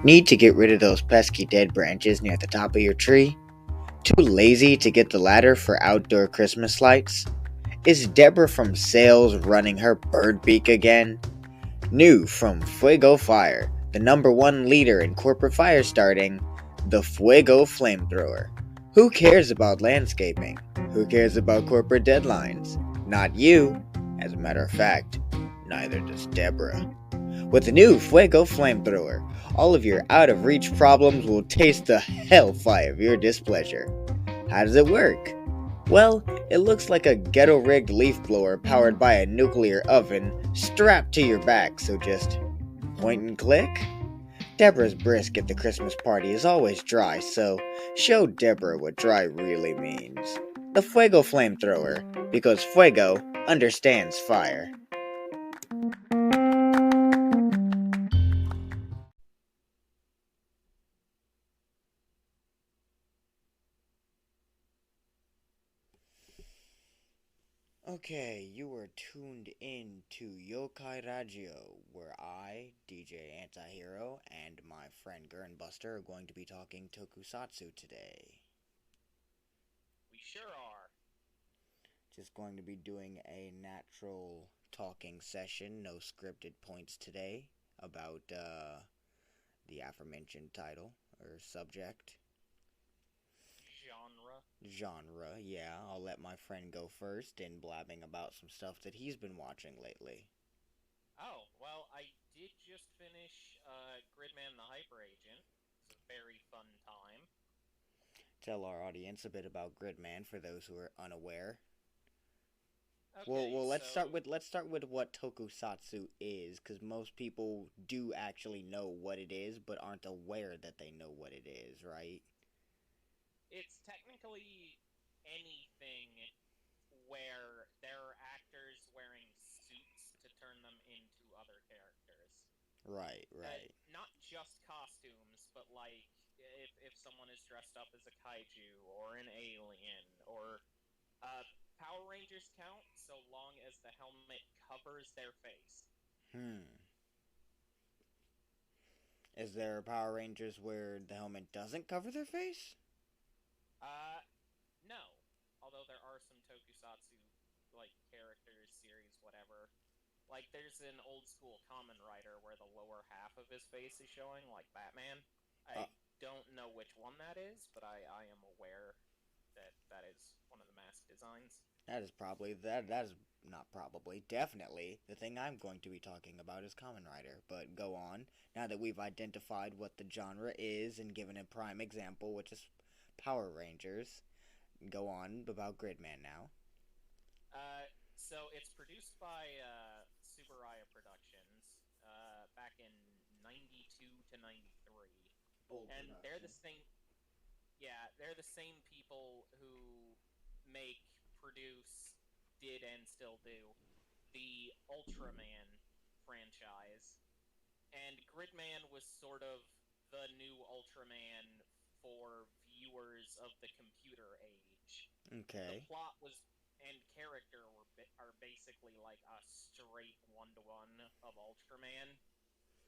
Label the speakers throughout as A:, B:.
A: Need to get rid of those pesky dead branches near the top of your tree? Too lazy to get the ladder for outdoor Christmas lights? Is Deborah from sales running her bird beak again? New from Fuego Fire, the #1 leader in corporate fire starting, the Fuego Flamethrower. Who cares about landscaping? Who cares about corporate deadlines? Not you. As a matter of fact, neither does Deborah. With the new Fuego Flamethrower, all of your out-of-reach problems will taste the hellfire of your displeasure. How does it work? Well, it looks like a ghetto-rigged leaf blower powered by a nuclear oven strapped to your back, so just point and click? Deborah's brisk at the Christmas party is always dry, so show Deborah what dry really means. The Fuego Flamethrower, because Fuego understands fire. Okay, you are tuned in to Youkai Rajio, where I, DJ Anti-Hero, and my friend Gurrenbuster are going to be talking Tokusatsu today.
B: We sure are.
A: Just going to be doing a natural talking session, no scripted points today, about the aforementioned title, or subject. Genre, yeah. I'll let my friend go first in blabbing about some stuff that he's been watching lately.
B: Oh, well, I did just finish Gridman and the Hyper Agent. It was a very fun time.
A: Tell our audience a bit about Gridman for those who are unaware.
B: Okay,
A: Well, let's
B: so
A: start with what Tokusatsu is, because most people do actually know what it is, but aren't aware that they know what it is, right?
B: it's technically anything where there are actors wearing suits to turn them into other characters.
A: Right, right.
B: Not just costumes, but like if someone is dressed up as a kaiju or an alien or uh, Power Rangers count so long as the helmet covers their face.
A: Hmm. Is there Power Rangers where the helmet doesn't cover their face?
B: Uh, no. Although there are some tokusatsu, like, characters, series, whatever. Like, there's an old school Kamen Rider where the lower half of his face is showing, like Batman.
A: Uh,
B: I don't know which one that is, but I am aware that that is one of the mask designs.
A: that is probably that is not probably, definitely the thing I'm going to be talking about is Kamen Rider. But go on. Now that we've identified what the genre is and given a prime example, which is Power Rangers, go on about Gridman now.
B: So it's produced by Subaraya Productions back in 92 to 93.
A: Old
B: And they're the
A: production.
B: same. Yeah, they're the same people who make, produce, did, and still do the Ultraman franchise. And Gridman was sort of the new Ultraman for viewers of the computer age. The
A: Okay.
B: plot was and character are basically like a straight one-to-one of Ultraman.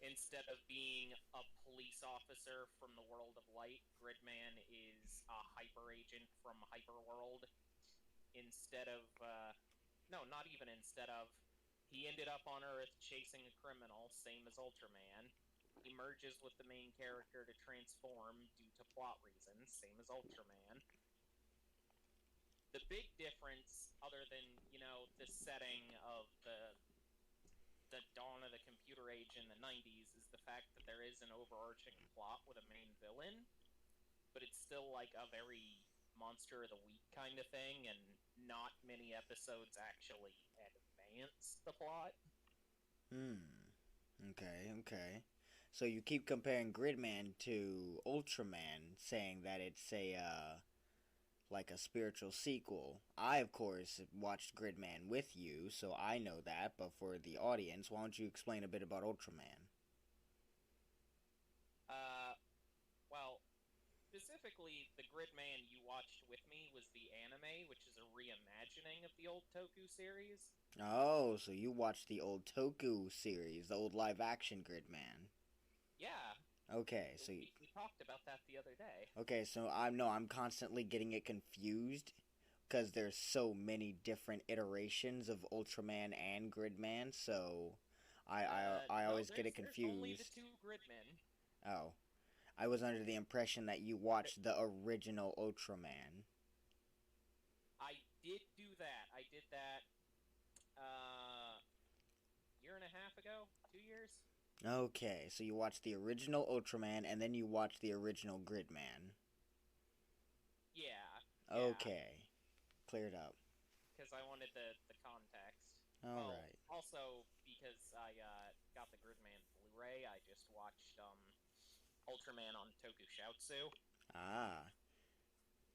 B: Instead of being a police officer from the world of light, Gridman is a hyper agent from Hyperworld. Instead of, no, not even instead of, he ended up on Earth chasing a criminal, same as Ultraman. He merges with the main character to transform due to plot reasons, same as Ultraman. The big difference, other than, the setting of the dawn of the computer age in the 90s, is the fact that there is an overarching plot with a main villain, but it's still like a very monster of the week kind of thing, and not many episodes actually advance the plot.
A: Hmm. Okay. So you keep comparing Gridman to Ultraman, saying that it's a like a spiritual sequel. I, of course, watched Gridman with you, so I know that. But for the audience, why don't you explain a bit about Ultraman?
B: Uh, well, specifically, the Gridman you watched with me was the anime, which is a reimagining of the old Toku series.
A: Oh, so you watched the old Toku series, the old live-action Gridman.
B: Yeah,
A: Okay, so
B: we talked about that the other day.
A: okay, so I'm constantly getting it confused because there's so many different iterations of Ultraman and Gridman, so I
B: No,
A: always get it
B: there's only the
A: confused.
B: 2 Gridmen.
A: Oh, I was under the impression that you watched the original Ultraman.
B: I did do that. I did that year and a half ago, 2 years.
A: Okay, so you watched the original Ultraman and then you watched the original Gridman.
B: Yeah, yeah,
A: Okay, cleared up.
B: because I wanted the context.
A: All
B: Well,
A: right.
B: also because I got the Gridman Blu-ray, I just watched Ultraman on Tokusatsu,
A: Ah.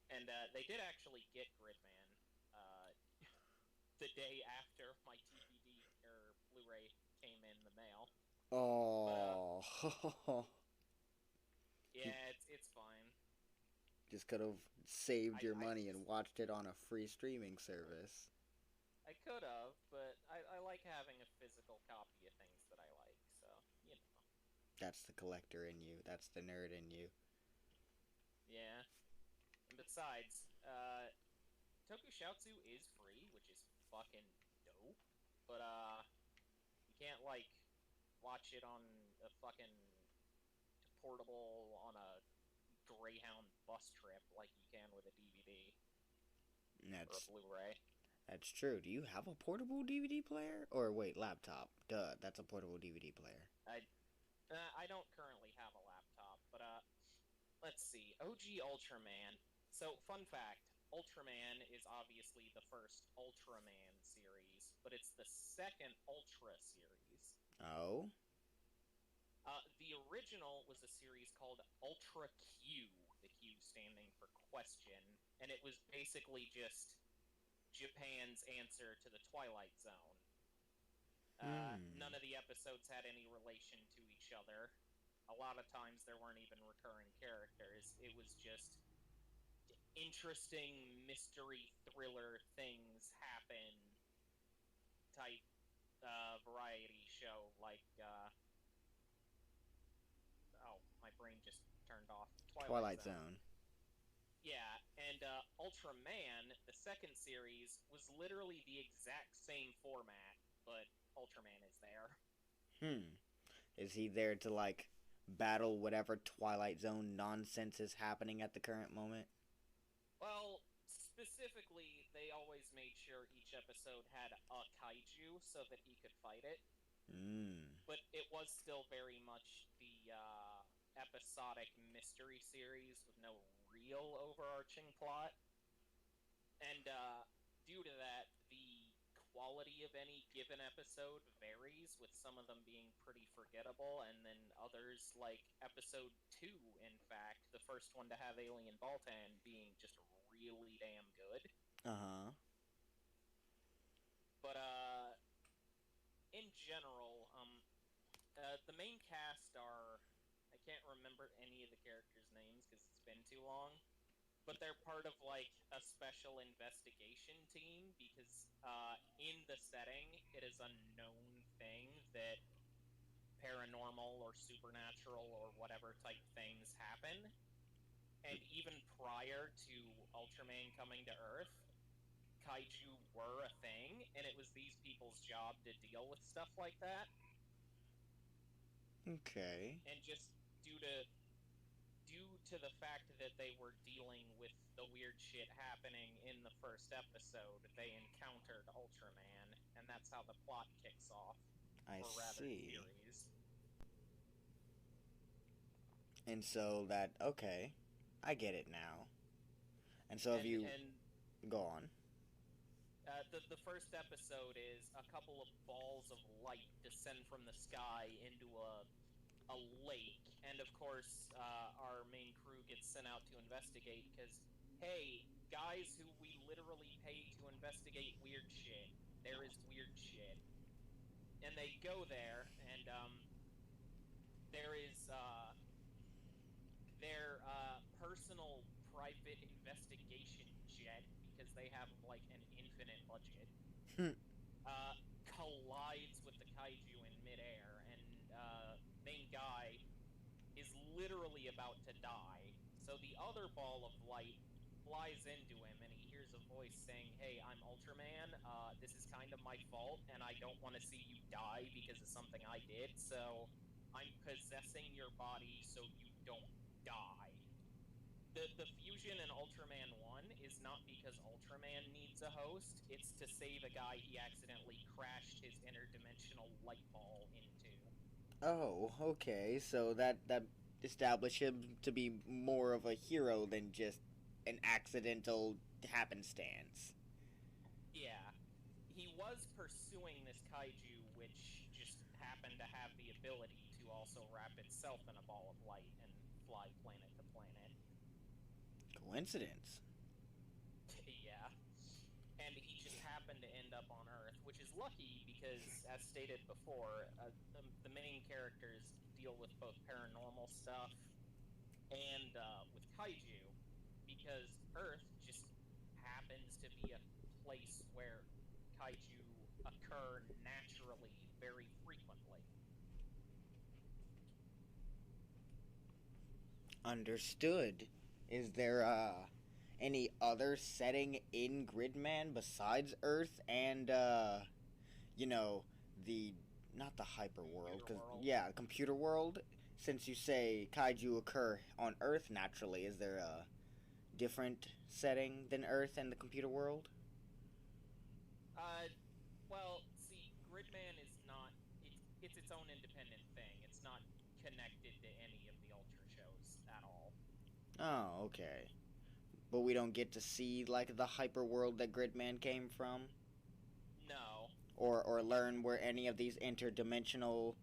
B: and they did actually get Gridman uh, the day after my DVD or Blu-ray came in the mail. But
A: Oh. You
B: yeah, it's fine.
A: just could have saved your
B: I
A: money and
B: just
A: watched it on a free streaming service.
B: I could have, but I like having a physical copy of things that I like, so you know.
A: That's the collector in you. That's the nerd in you.
B: Yeah. And besides, Tokusatsu is free, which is fucking dope. But you can't like watch it on a fucking portable on a Greyhound bus trip like you can with a DVD or a
A: That's
B: Blu-ray.
A: that's true. Do you have a portable DVD player? Or wait, laptop. Duh, that's a portable DVD player.
B: I don't currently have a laptop, but let's see. OG Ultraman. So, fun fact, Ultraman is obviously the first Ultraman series, but it's the second Ultra series.
A: Oh?
B: The original was a series called Ultra Q, the Q standing for question, and it was basically just Japan's answer to the Twilight Zone. None of the episodes had any relation to each other. A lot of times there weren't even recurring characters. It was just interesting mystery thriller things happen type variety show like oh, my brain just turned off. Twilight
A: Twilight
B: Zone.
A: Zone.
B: Yeah, and Ultraman, the second series, was literally the exact same format, but Ultraman is there.
A: Is he there to, like, battle whatever Twilight Zone nonsense is happening at the current moment?
B: Well, specifically, they always made sure each episode had a kaiju so that he could fight it. But it was still very much the episodic mystery series with no real overarching plot. And due to that, the quality of any given episode varies, with some of them being pretty forgettable, and then others, like episode 2, in fact, the first one to have Alien Baltan, being just really damn good.
A: Uh-huh.
B: But in general, the main cast are, I can't remember any of the characters' names because it's been too long, but they're part of like a special investigation team because in the setting it is a known thing that paranormal or supernatural or whatever type things happen. And even prior to Ultraman coming to Earth, kaiju were a thing, and it was these people's job to deal with stuff like that.
A: Okay.
B: And just due to the fact that they were dealing with the weird shit happening in the first episode, they encountered Ultraman, and that's how the plot kicks off.
A: I
B: Or rather,
A: see.
B: series.
A: And so that, okay. I get it now. And so if you
B: And
A: go on.
B: the first episode is a couple of balls of light descend from the sky into a lake, and of course, our main crew gets sent out to investigate because, hey, guys who we literally pay to investigate weird shit, there is weird shit. And they go there, and there is their personal private investigation jet, because they have like an infinite budget, collides with the kaiju in midair, and main guy is literally about to die. So the other ball of light flies into him, and he hears a voice saying, "Hey, I'm Ultraman. This is kind of my fault, and I don't want to see you die because of something I did. So I'm possessing your body so you don't die." The fusion in Ultraman 1 is not because Ultraman needs a host, it's to save a guy he accidentally crashed his interdimensional light ball into.
A: Oh, okay. So that established him to be more of a hero than just an accidental happenstance.
B: Yeah. He was pursuing this kaiju, which just happened to have the ability to also wrap itself in a ball of light and fly planet to planet.
A: Coincidence.
B: Yeah. And he just happened to end up on Earth, which is lucky because, as stated before, the main characters deal with both paranormal stuff and with kaiju, because Earth just happens to be a place where kaiju occur naturally very frequently.
A: Understood. Is there any other setting in Gridman besides Earth and the not the hyper world, because yeah, computer world? Since you say kaiju occur on Earth naturally, is there a different setting than Earth and the computer world?
B: Well, see, Gridman is not. It's its own independent thing. It's not connected to any of the Ultra shows at all.
A: Oh, okay. But we don't get to see like the hyper world that Gridman came from,
B: No.
A: or learn where any of these interdimensional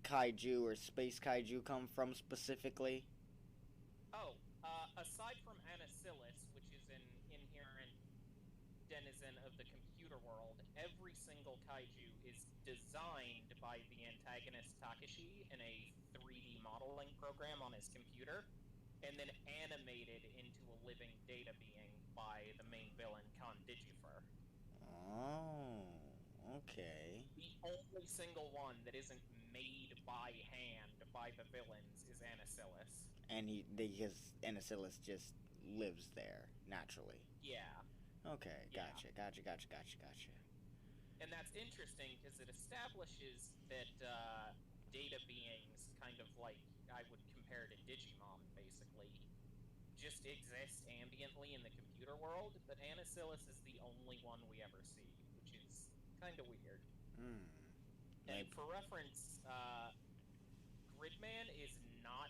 A: kaiju or space kaiju come from specifically.
B: Oh, aside from Anacillus, which is an inherent denizen of the computer world, every single kaiju is designed by the antagonist Takashi in a 3D modeling program on his computer, and then animated into a living data being by the main villain, Condigifer.
A: Oh, okay.
B: The only single one that isn't made by hand by the villains is Anacillus.
A: And his Anacillus just lives there naturally.
B: Yeah.
A: Okay,
B: Yeah.
A: gotcha.
B: And that's interesting because it establishes that data beings, kind of like I would compare to Digimon, basically, just exist ambiently in the computer world, but Anacillus is the only one we ever see, which is kind of weird. And for reference, Gridman is not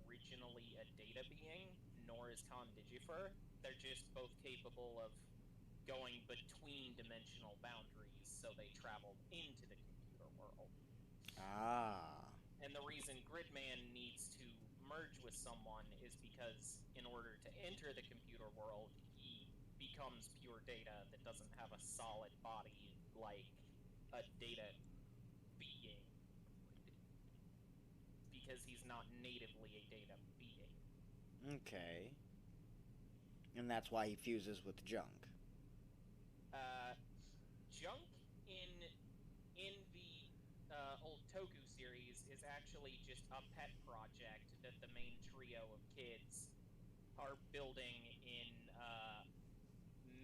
B: originally a data being, nor is Condigifer. They're just both capable of going between dimensional boundaries, so they traveled into the computer world.
A: Ah.
B: And the reason Gridman needs to merge with someone is because in order to enter the computer world, he becomes pure data that doesn't have a solid body like a data being would, because he's not natively a data being.
A: Okay. And that's why he fuses with junk.
B: Junk in the old Toku series is actually just a pet project that the main trio of kids are building in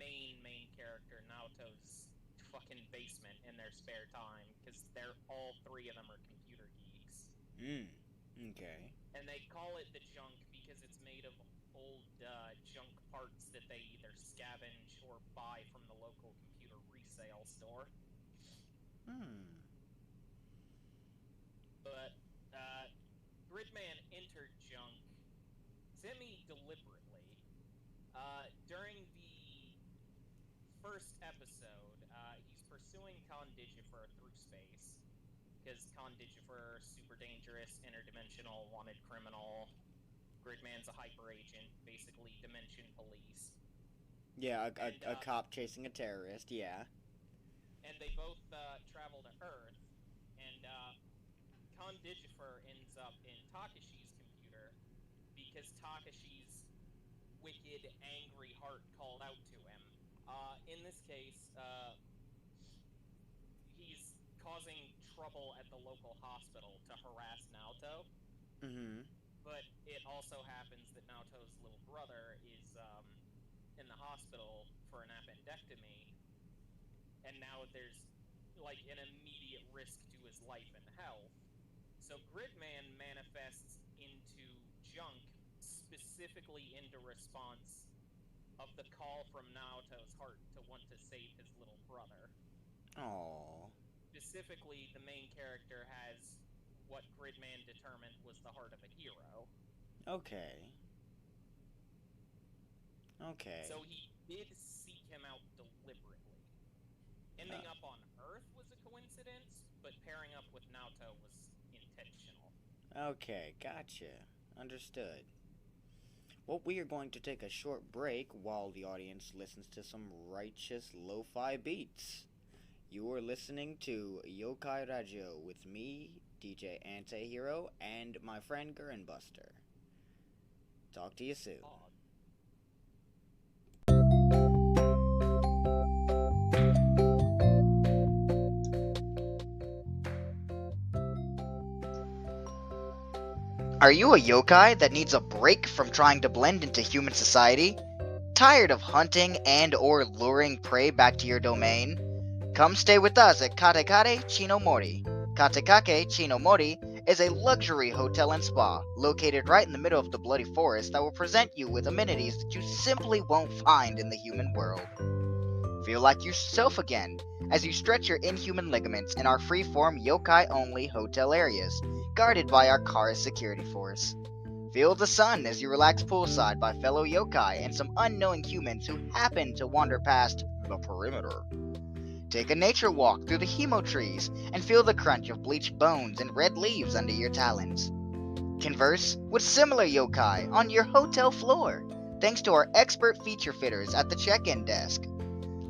B: main character Naoto's fucking basement in their spare time, because all three of them are computer geeks.
A: Okay.
B: And they call it the junk because it's made of old junk parts that they either scavenge or buy from the local computer resale store. But Gridman entered junk semi-deliberately. During the first episode, he's pursuing Condigifer through space, because Condigifer, super dangerous, interdimensional, wanted criminal. Gridman's a hyper agent, basically dimension police.
A: Yeah, a cop chasing a terrorist, yeah.
B: And they both travel to Earth, and Condigifer ends up in Takashi's computer because Takashi's wicked, angry heart called out to him. In this case, he's causing trouble at the local hospital to harass Naoto. But it also happens that Naoto's little brother is in the hospital for an appendectomy, and now there's like an immediate risk to his life and health. So Gridman manifests into junk specifically into response of the call from Naoto's heart to want to save his little brother.
A: Aww.
B: Specifically, the main character has what Gridman determined was the heart of a hero.
A: Okay. Okay.
B: So he did seek him out deliberately. Ending up on Earth was a coincidence, but pairing up with Naoto was intentional.
A: Okay, gotcha. Understood. Well, we are going to take a short break while the audience listens to some righteous lo-fi beats. You are listening to Youkai Rajio with me, DJ Antihero, and my friend Gurrenbuster. Talk to you soon. Are you a yokai that needs a break from trying to blend into human society? Tired of hunting and or luring prey back to your domain? Come stay with us at Katakake Chino Mori. Katakake Chino Mori is a luxury hotel and spa located right in the middle of the bloody forest that will present you with amenities that you simply won't find in the human world. Feel like yourself again as you stretch your inhuman ligaments in our free-form yokai-only hotel areas, guarded by our Kara security force. Feel the sun as you relax poolside by fellow yokai and some unknowing humans who happen to wander past the perimeter. Take a nature walk through the hemo trees and feel the crunch of bleached bones and red leaves under your talons. Converse with similar yokai on your hotel floor, thanks to our expert feature fitters at the check-in desk.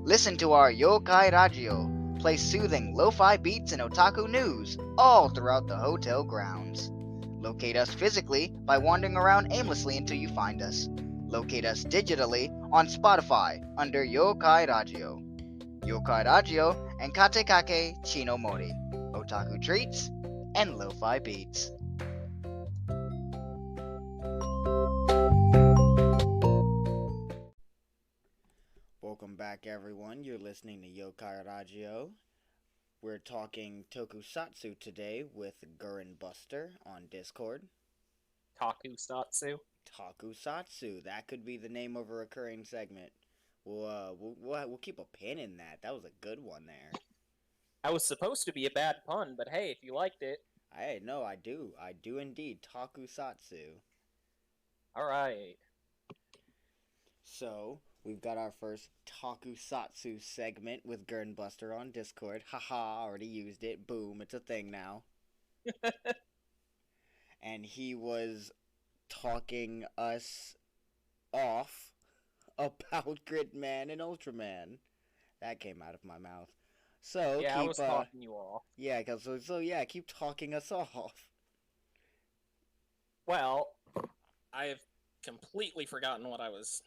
A: Listen to our Youkai Rajio play soothing lo-fi beats and otaku news all throughout the hotel grounds. Locate us physically by wandering around aimlessly until you find us. Locate us digitally on Spotify under Youkai Rajio. Youkai Rajio and Katakake Chino Mori. Otaku treats and lo-fi beats. Welcome back, everyone. You're listening to Youkai Rajio. We're talking Talkusatsu today with Gurrenbuster on Discord.
B: Talkusatsu?
A: Talkusatsu. That could be the name of a recurring segment. We'll keep a pin in that. That was a good one there.
B: I was supposed to be a bad pun, but hey, if you liked it.
A: Hey, no, I do. I do indeed. Talkusatsu.
B: Alright.
A: So, we've got our first Talkusatsu segment with Gurrenbuster on Discord. Haha, already used it. Boom, it's a thing now. And he was talking us off about Gridman and Ultraman. That came out of my mouth. So
B: yeah, I was talking you off.
A: Yeah, keep talking us off.
B: Well, I've completely forgotten what I was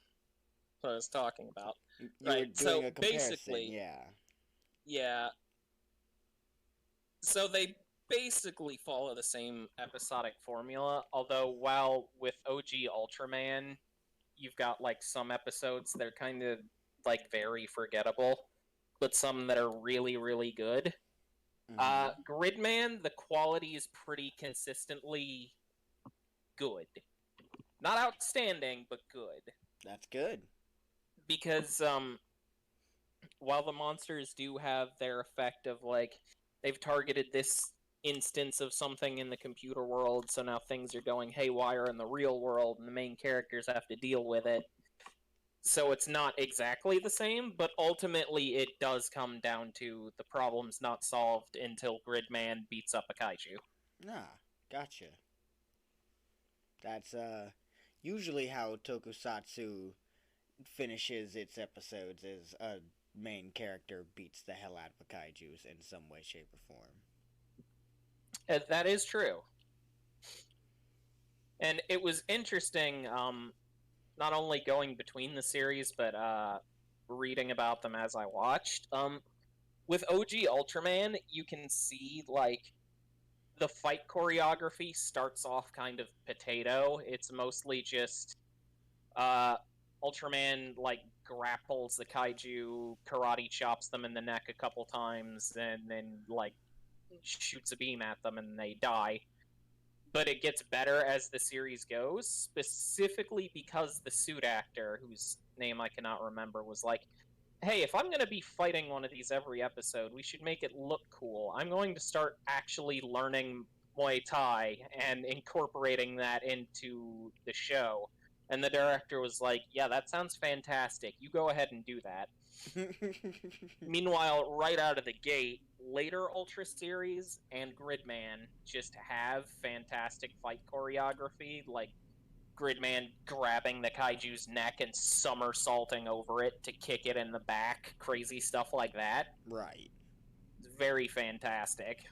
B: talking about.
A: You were doing a comparison,
B: basically,
A: yeah.
B: Yeah. So they basically follow the same episodic formula, although while with OG Ultraman, you've got like some episodes that are kind of like very forgettable, but some that are really, really good. Gridman, the quality is pretty consistently good. Not outstanding, but good.
A: That's good.
B: Because while the monsters do have their effect of like they've targeted this instance of something in the computer world, so now things are going haywire in the real world and the main characters have to deal with it. So it's not exactly the same, but ultimately it does come down to the problem's not solved until Gridman beats up a kaiju.
A: Ah, gotcha. That's usually how Tokusatsu finishes its episodes, is a main character beats the hell out of a kaiju in some way, shape, or form.
B: That is true. And it was interesting, not only going between the series, but reading about them as I watched. With OG Ultraman, you can see, like, the fight choreography starts off kind of potato. It's mostly just Ultraman like grapples the kaiju, karate chops them in the neck a couple times, and then like shoots a beam at them and they die. But it gets better as the series goes, specifically because the suit actor, whose name I cannot remember, was like, hey, if I'm going to be fighting one of these every episode, we should make it look cool. I'm going to start actually learning Muay Thai and incorporating that into the show. And the director was like, yeah, that sounds fantastic. You go ahead and do that. Meanwhile, right out of the gate, later Ultra series and Gridman just have fantastic fight choreography, like Gridman grabbing the kaiju's neck and somersaulting over it to kick it in the back, crazy stuff like that.
A: Right.
B: It's very fantastic.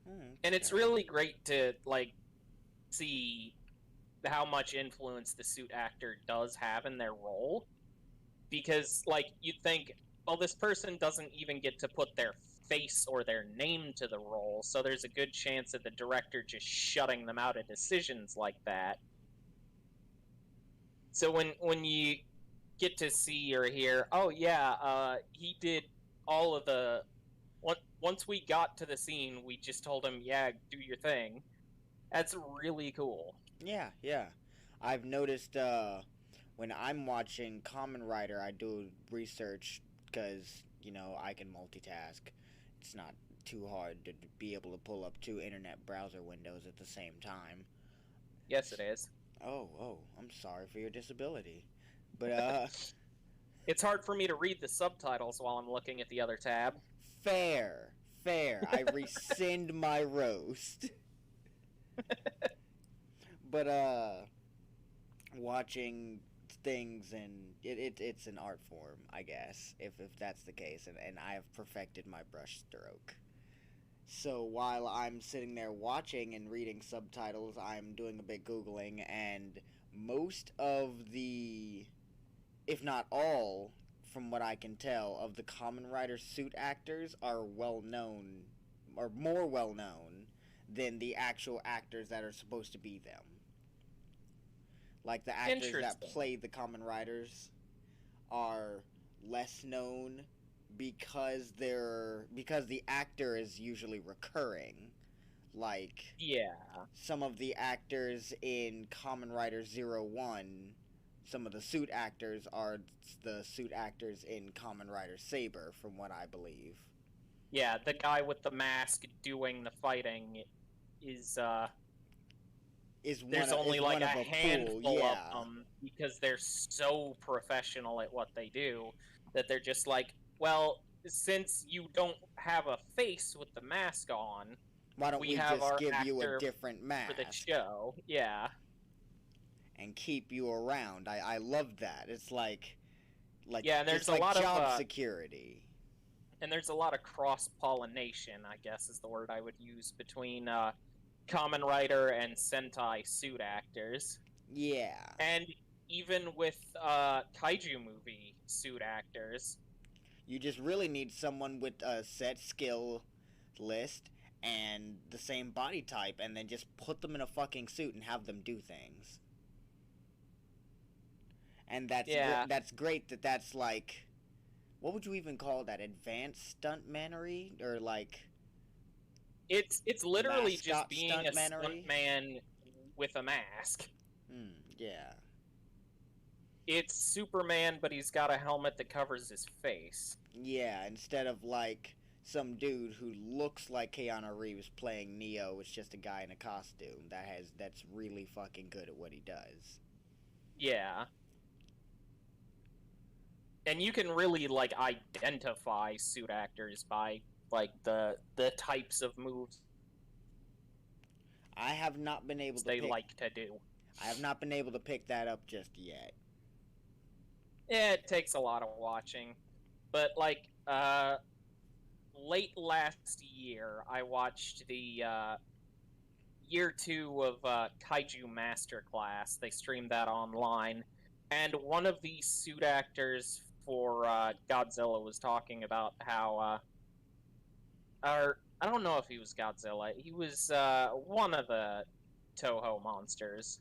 A: Okay.
B: And it's really great to like see how much influence the suit actor does have in their role. Because like you'd think, well, this person doesn't even get to put their face or their name to the role, so there's a good chance of the director just shutting them out of decisions like that. So when you get to see or hear, oh yeah, he did all of the. Once we got to the scene, we just told him, yeah, do your thing. That's really cool.
A: Yeah, yeah. I've noticed when I'm watching Kamen Rider, I do research because, you know, I can multitask. It's not too hard to be able to pull up 2 internet browser windows at the same time.
B: Yes, it is.
A: Oh, I'm sorry for your disability. But,
B: It's hard for me to read the subtitles while I'm looking at the other tab.
A: fair. I rescind my roast. But, watching things and it's an art form, I guess, if that's the case, and I have perfected my brush stroke. So while I'm sitting there watching and reading subtitles, I'm doing a bit Googling, and most of the, if not all, from what I can tell, of the Kamen Rider suit actors are well known, or more well known, than the actual actors that are supposed to be them. Like, the actors that play the Kamen Riders are less known because the actor is usually recurring. Like,
B: yeah,
A: some of the actors in Kamen Rider 01, some of the suit actors are the suit actors in Kamen Rider Saber, from what I believe.
B: Yeah, the guy with the mask doing the fighting is there's only like a handful of them because they're so professional at what they do that they're just like, well, since you don't have a face with the mask on,
A: why don't we
B: have
A: just
B: our
A: give you a
B: actor
A: different mask
B: for the show? Yeah.
A: And keep you around. I love that. It's like
B: yeah, and there's
A: it's
B: a
A: like
B: lot
A: job
B: of
A: security.
B: And there's a lot of cross-pollination, I guess is the word I would use, between Kamen Rider and Sentai suit actors.
A: Yeah.
B: And even with kaiju movie suit actors.
A: You just really need someone with a set skill list and the same body type, and then just put them in a fucking suit and have them do things. And that's great that's like, what would you even call that? Advanced stuntmanery? Or like,
B: it's literally just being a stuntman with a mask.
A: Yeah.
B: It's Superman, but he's got a helmet that covers his face.
A: Yeah, instead of like some dude who looks like Keanu Reeves playing Neo, it's just a guy in a costume that's really fucking good at what he does.
B: Yeah. And you can really like identify suit actors by like the types of moves
A: I have not been able to
B: they like to do.
A: I have not been able to pick that up just yet.
B: Yeah, it takes a lot of watching. But like late last year I watched the year 2 of Kaiju Masterclass. They streamed that online. And one of the suit actors for Godzilla was talking about how I don't know if he was Godzilla. He was one of the Toho monsters.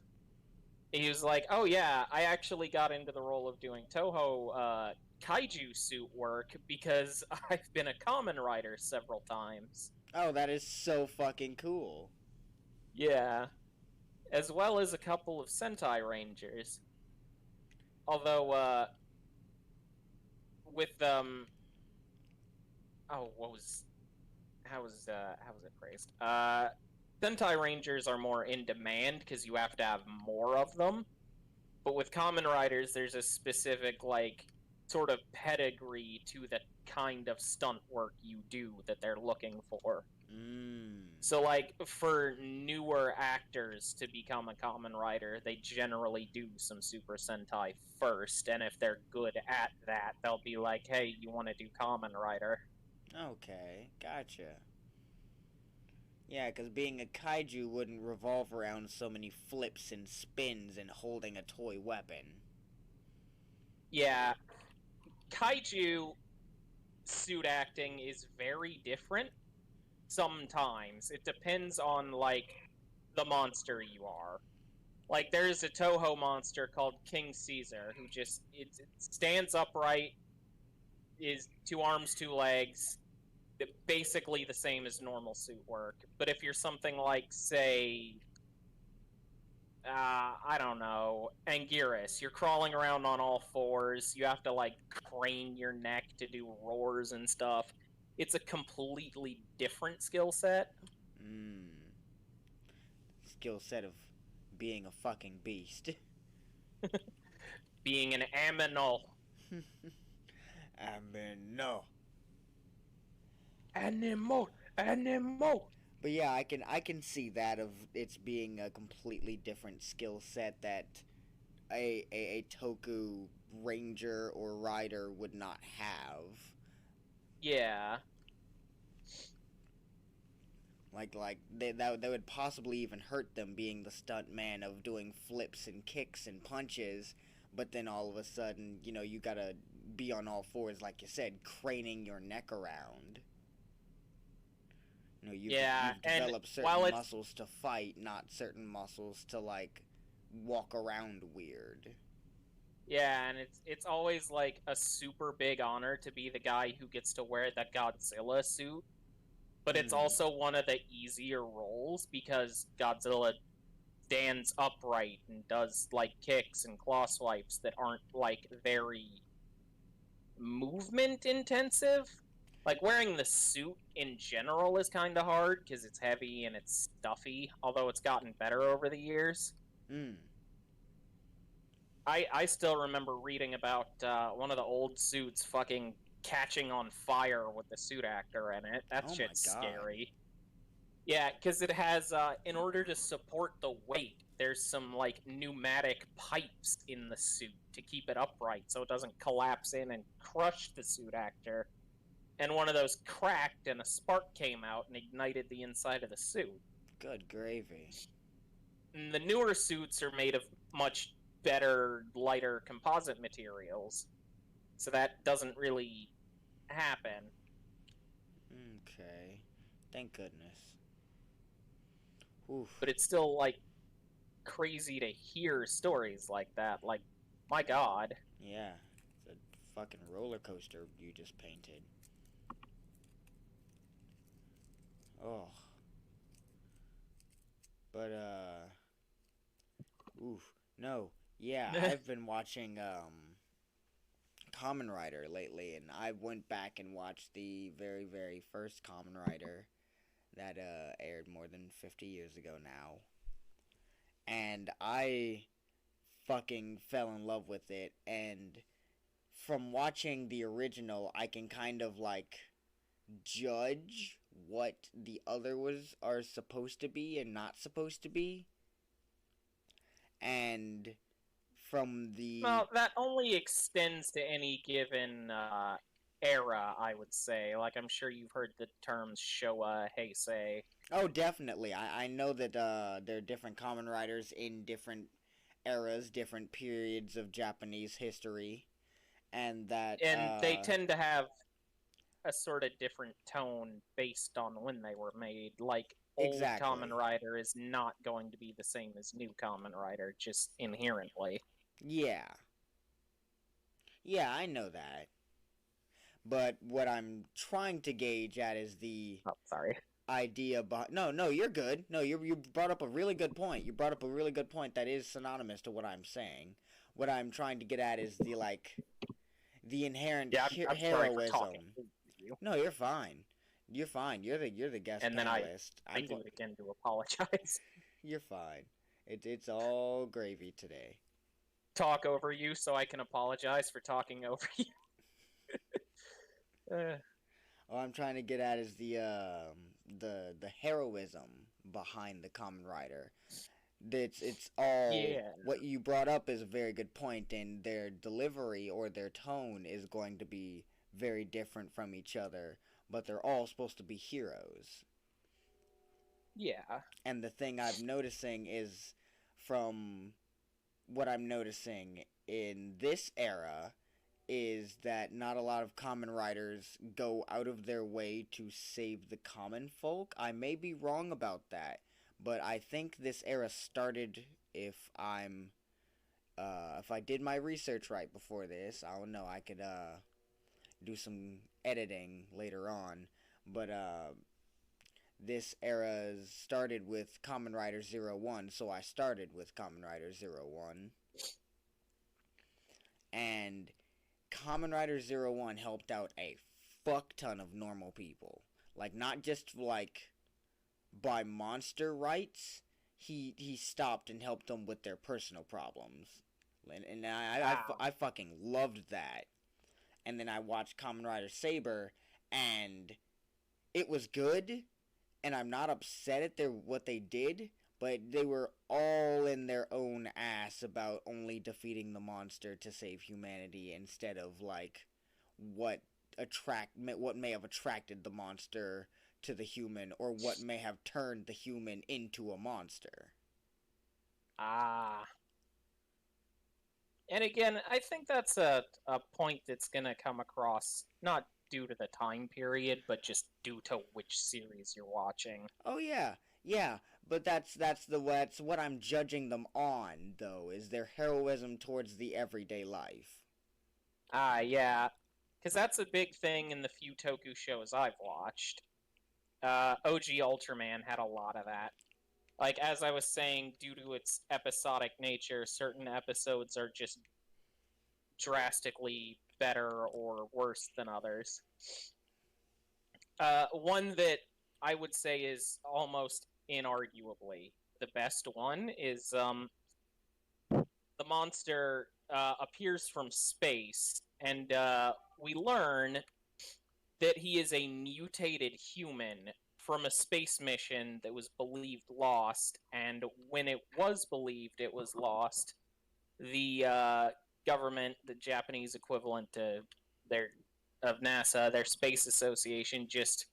B: He was like, oh yeah, I actually got into the role of doing Toho kaiju suit work because I've been a Kamen Rider several times.
A: Oh, that is so fucking cool.
B: Yeah, as well as a couple of Sentai Rangers. Although, with oh, how was it phrased? Sentai Rangers are more in demand because you have to have more of them. But with Kamen Riders, there's a specific like sort of pedigree to the kind of stunt work you do that they're looking for. So, like, for newer actors to become a Kamen Rider, they generally do some Super Sentai first, and if they're good at that, they'll be like, hey, you want to do Kamen Rider?
A: Okay, gotcha. Yeah, because being a kaiju wouldn't revolve around so many flips and spins and holding a toy weapon.
B: Yeah, Kaiju suit acting is very different sometimes. It depends on, like, the monster you are. Like, there's a Toho monster called King Caesar who just it stands upright, is 2 arms, 2 legs, basically the same as normal suit work. But if you're something like, say, I don't know, Anguirus, you're crawling around on all fours, you have to, like, crane your neck to do roars and stuff. It's a completely different skill set.
A: Skill set of being a fucking beast.
B: Being an aminal.
A: No.
B: Animal.
A: But yeah, I can see that of it's being a completely different skill set that a Toku ranger or rider would not have.
B: Yeah.
A: That would possibly even hurt them being the stunt man of doing flips and kicks and punches, but then all of a sudden, you know, you gotta be on all fours, like you said, craning your neck around. You know, you've developed certain muscles to fight, not certain muscles to, like, walk around weird.
B: Yeah, and it's always like a super big honor to be the guy who gets to wear the Godzilla suit. But it's also one of the easier roles because Godzilla stands upright and does like kicks and claw swipes that aren't like very movement intensive. Like wearing the suit in general is kind of hard because it's heavy and it's stuffy, although it's gotten better over the years. I still remember reading about one of the old suits fucking catching on fire with the suit actor in it. That shit's scary. Yeah, because it has, in order to support the weight, there's some, like, pneumatic pipes in the suit to keep it upright so it doesn't collapse in and crush the suit actor. And one of those cracked and a spark came out and ignited the inside of the suit.
A: Good gravy.
B: And the newer suits are made of much better, lighter composite materials, so that doesn't really happen.
A: Okay. Thank goodness. Oof.
B: But it's still, like, crazy to hear stories like that. Like, my god.
A: Yeah. It's a fucking roller coaster you just painted. Oh. But, oof. No. Yeah, I've been watching, Kamen Rider lately, and I went back and watched the very, very first Kamen Rider that, aired more than 50 years ago now. And I fucking fell in love with it, and from watching the original, I can kind of, like, judge what the other are supposed to be and not supposed to be. And from the...
B: Well, that only extends to any given era, I would say. Like, I'm sure you've heard the terms Showa, Heisei.
A: Oh, definitely. I know that there are different Kamen Riders in different eras, different periods of Japanese history. And that...
B: And they tend to have a sort of different tone based on when they were made. Like,
A: Exactly.
B: old Kamen Rider is not going to be the same as new Kamen Rider, just inherently.
A: Yeah. Yeah, I know that. But what I'm trying to gauge at is the
B: Oh, sorry.
A: idea behind. No, you're good. No, you brought up a really good point. You brought up a really good point that is synonymous to what I'm saying. What I'm trying to get at is the inherent
B: Yeah, I'm sorry for talking
A: heroism.
B: to you.
A: No, you're fine. You're fine. You're the guest
B: And then
A: panelist.
B: I do it again to apologize.
A: You're fine. It's all gravy today.
B: Talk over you so I can apologize for talking over you.
A: What I'm trying to get at is the heroism behind the Kamen Rider. It's all
B: Yeah.
A: what you brought up is a very good point, and their delivery or their tone is going to be very different from each other, but they're all supposed to be heroes.
B: Yeah.
A: And the thing I'm noticing is from what I'm noticing in this era is that not a lot of Kamen Riders go out of their way to save the common folk. I may be wrong about that, but I think this era started, if I did my research right before this, I don't know, I could do some editing later on, but this era started with Kamen Rider 01, so I started with Kamen Rider 01. And Kamen Rider 01 helped out a fuck ton of normal people. Like, not just, like, by monster rights, he stopped and helped them with their personal problems. And I fucking loved that. And then I watched Kamen Rider Saber, and it was good, and I'm not upset at what they did, but they were all in their own ass about only defeating the monster to save humanity instead of like what may have attracted the monster to the human or what may have turned the human into a monster.
B: And again, I think that's a point that's going to come across not due to the time period, but just due to which series you're watching.
A: Oh yeah, but that's what I'm judging them on though, is their heroism towards the everyday life.
B: Yeah, because that's a big thing in the few Toku shows I've watched. OG Ultraman had a lot of that. Like, as I was saying, due to its episodic nature, certain episodes are just drastically better or worse than others. One that I would say is almost inarguably the best one is the monster appears from space, and we learn that he is a mutated human from a space mission that was believed lost, and when it was believed it was lost, the government, the Japanese equivalent to of NASA, their space association, just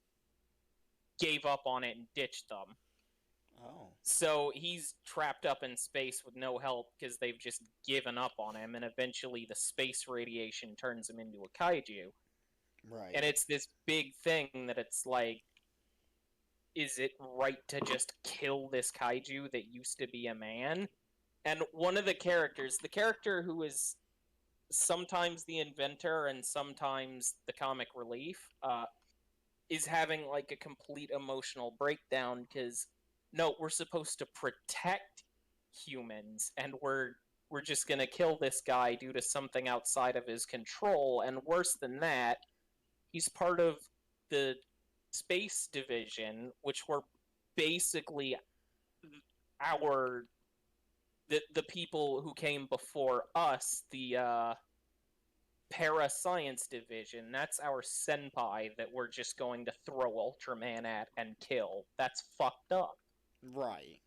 B: gave up on it and ditched them.
A: Oh.
B: So he's trapped up in space with no help because they've just given up on him, and eventually the space radiation turns him into a kaiju.
A: Right.
B: And it's this big thing that it's like, is it right to just kill this kaiju that used to be a man? And one of the character who is sometimes the inventor and sometimes the comic relief, is having like a complete emotional breakdown because no, we're supposed to protect humans, and we're just gonna kill this guy due to something outside of his control. And worse than that, he's part of the space division, which were basically the people who came before us, the Parascience division. That's our senpai that we're just going to throw Ultraman at and kill. That's fucked up.
A: Right.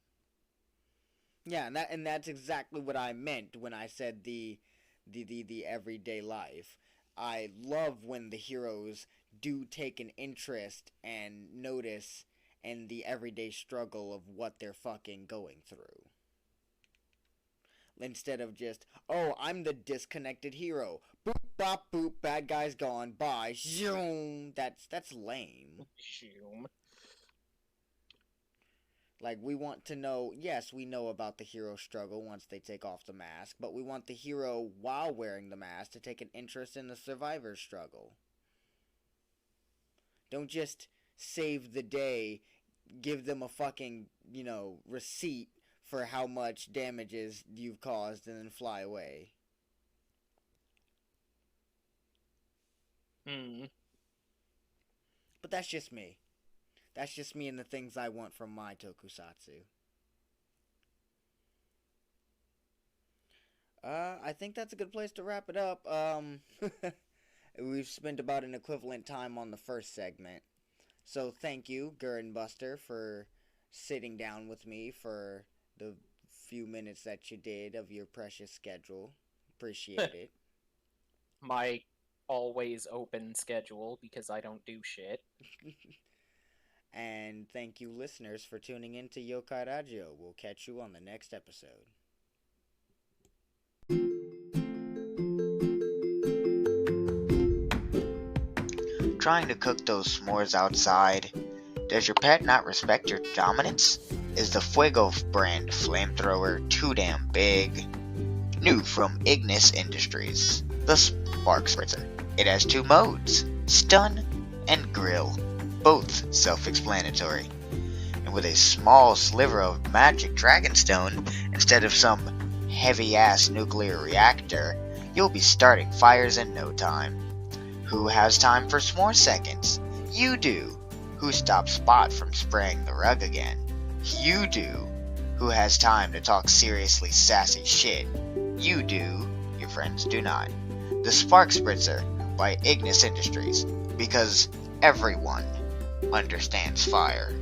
A: Yeah, and that's exactly what I meant when I said the everyday life. I love when the heroes do take an interest and notice in the everyday struggle of what they're fucking going through. Instead of just, oh, I'm the disconnected hero. Boop, bop, boop, bad guy's gone, bye, zoom. That's lame.
B: Zoom.
A: Like, we want to know, yes, we know about the hero's struggle once they take off the mask, but we want the hero, while wearing the mask, to take an interest in the survivor's struggle. Don't just save the day, give them a fucking, receipt for how much damages you've caused, and then fly away. But that's just me. That's just me and the things I want from my tokusatsu. I think that's a good place to wrap it up. We've spent about an equivalent time on the first segment. So thank you, Gurrenbuster, for sitting down with me for the few minutes that you did of your precious schedule. Appreciate it.
B: My always open schedule, because I don't do shit.
A: And thank you, listeners, for tuning in to Youkai Rajio. We'll catch you on the next episode. Trying to cook those s'mores outside? Does your pet not respect your dominance? Is the Fuego brand flamethrower too damn big? New from Ignis Industries, the Spark Spritzer. It has 2 modes, stun and grill, both self-explanatory. And with a small sliver of magic dragonstone instead of some heavy-ass nuclear reactor, you'll be starting fires in no time. Who has time for s'more seconds? You do. Who stops Spot from spraying the rug again? You do. Who has time to talk seriously sassy shit? You do. Your friends do not. The Spark Spritzer by Ignis Industries, because everyone understands fire.